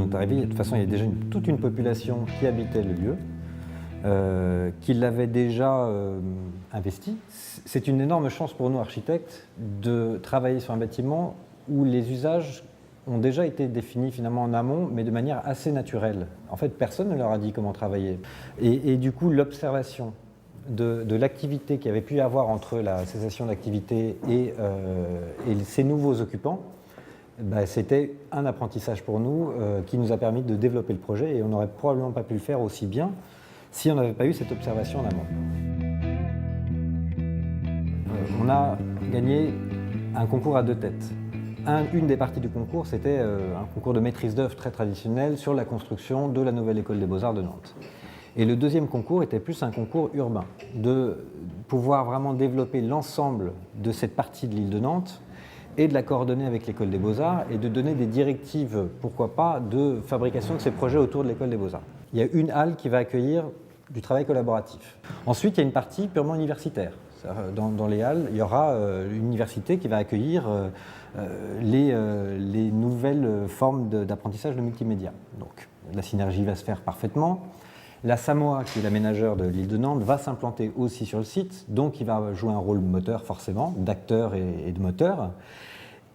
on est arrivé, de toute façon, il y a déjà toute une population qui habitait le lieu, qui l'avait déjà investi. C'est une énorme chance pour nous, architectes, de travailler sur un bâtiment où les usages ont déjà été définis finalement en amont, mais de manière assez naturelle. En fait, personne ne leur a dit comment travailler. Et du coup, l'observation de l'activité qu'il y avait pu y avoir entre la cessation d'activité et ces nouveaux occupants, c'était un apprentissage pour nous qui nous a permis de développer le projet, et on n'aurait probablement pas pu le faire aussi bien si on n'avait pas eu cette observation en amont. On a gagné un concours à 2 têtes. Une des parties du concours, c'était un concours de maîtrise d'œuvre très traditionnel sur la construction de la nouvelle école des beaux-arts de Nantes. Et le deuxième concours était plus un concours urbain, de pouvoir vraiment développer l'ensemble de cette partie de l'île de Nantes et de la coordonner avec l'école des beaux-arts et de donner des directives, pourquoi pas, de fabrication de ces projets autour de l'école des beaux-arts. Il y a une halle qui va accueillir du travail collaboratif. Ensuite, il y a une partie purement universitaire. Dans les halles, il y aura une université qui va accueillir les nouvelles formes d'apprentissage de multimédia. Donc la synergie va se faire parfaitement. La Samoa, qui est l'aménageur de l'île de Nantes, va s'implanter aussi sur le site, donc il va jouer un rôle moteur forcément, d'acteur et de moteur.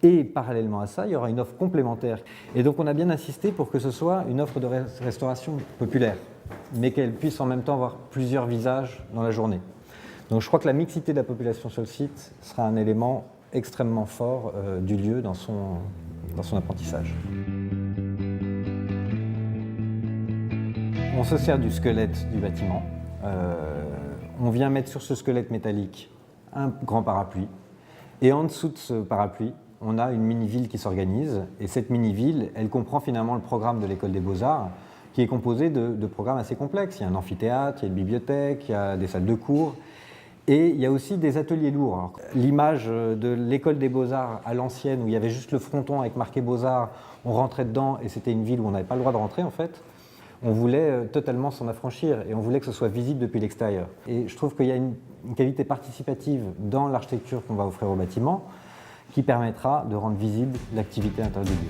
Et parallèlement à ça, il y aura une offre complémentaire. Et donc on a bien insisté pour que ce soit une offre de restauration populaire, mais qu'elle puisse en même temps avoir plusieurs visages dans la journée. Donc je crois que la mixité de la population sur le site sera un élément extrêmement fort du lieu dans son apprentissage. On se sert du squelette du bâtiment. On vient mettre sur ce squelette métallique un grand parapluie. Et en dessous de ce parapluie, on a une mini-ville qui s'organise. Et cette mini-ville, elle comprend finalement le programme de l'école des beaux-arts, qui est composé de programmes assez complexes. Il y a un amphithéâtre, il y a une bibliothèque, il y a des salles de cours. Et il y a aussi des ateliers lourds. L'image de l'école des beaux-arts à l'ancienne, où il y avait juste le fronton avec marqué beaux-arts, on rentrait dedans et c'était une ville où on n'avait pas le droit de rentrer en fait. On voulait totalement s'en affranchir et on voulait que ce soit visible depuis l'extérieur. Et je trouve qu'il y a une qualité participative dans l'architecture qu'on va offrir au bâtiment qui permettra de rendre visible l'activité intérieure du lieu.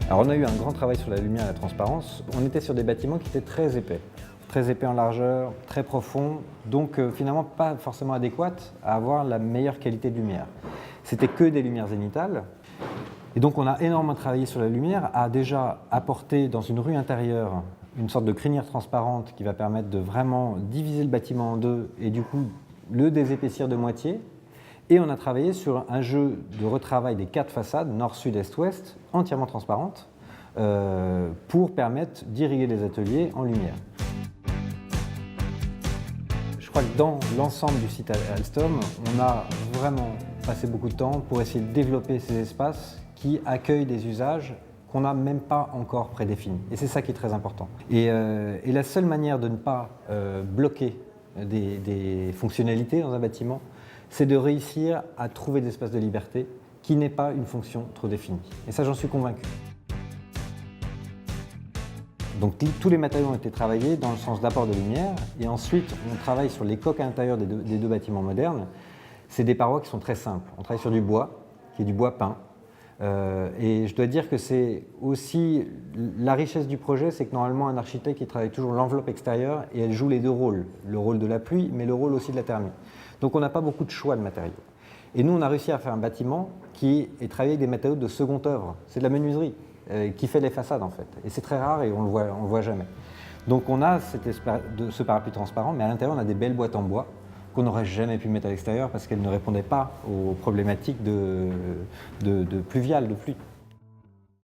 Alors on a eu un grand travail sur la lumière et la transparence. On était sur des bâtiments qui étaient très épais en largeur, très profonds, donc finalement pas forcément adéquates à avoir la meilleure qualité de lumière. C'était que des lumières zénithales. Et donc on a énormément travaillé sur la lumière, à déjà apporter dans une rue intérieure une sorte de crinière transparente qui va permettre de vraiment diviser le bâtiment en deux et du coup le désépaissir de moitié. Et on a travaillé sur un jeu de retravail des 4 façades, nord, sud, est, ouest, entièrement transparentes, pour permettre d'irriguer les ateliers en lumière. Je crois que dans l'ensemble du site Alstom, on a vraiment passé beaucoup de temps pour essayer de développer ces espaces qui accueillent des usages qu'on n'a même pas encore prédéfinis. Et c'est ça qui est très important. Et la seule manière de ne pas bloquer des fonctionnalités dans un bâtiment, c'est de réussir à trouver des espaces de liberté qui n'aient pas une fonction trop définie. Et ça, j'en suis convaincu. Donc tous les matériaux ont été travaillés dans le sens d'apport de lumière et ensuite on travaille sur les coques à l'intérieur des deux bâtiments modernes. C'est des parois qui sont très simples. On travaille sur du bois, qui est du bois peint. Et je dois dire que c'est aussi la richesse du projet, c'est que normalement un architecte il travaille toujours l'enveloppe extérieure et elle joue les deux rôles, le rôle de la pluie mais le rôle aussi de la thermie. Donc on n'a pas beaucoup de choix de matériaux. Et nous on a réussi à faire un bâtiment qui est travaillé avec des matériaux de seconde œuvre, c'est de la menuiserie qui fait les façades en fait. Et c'est très rare et on le voit jamais. Donc on a ce parapluie transparent mais à l'intérieur on a des belles boîtes en bois qu'on n'aurait jamais pu mettre à l'extérieur parce qu'elles ne répondaient pas aux problématiques de pluviales, de pluie.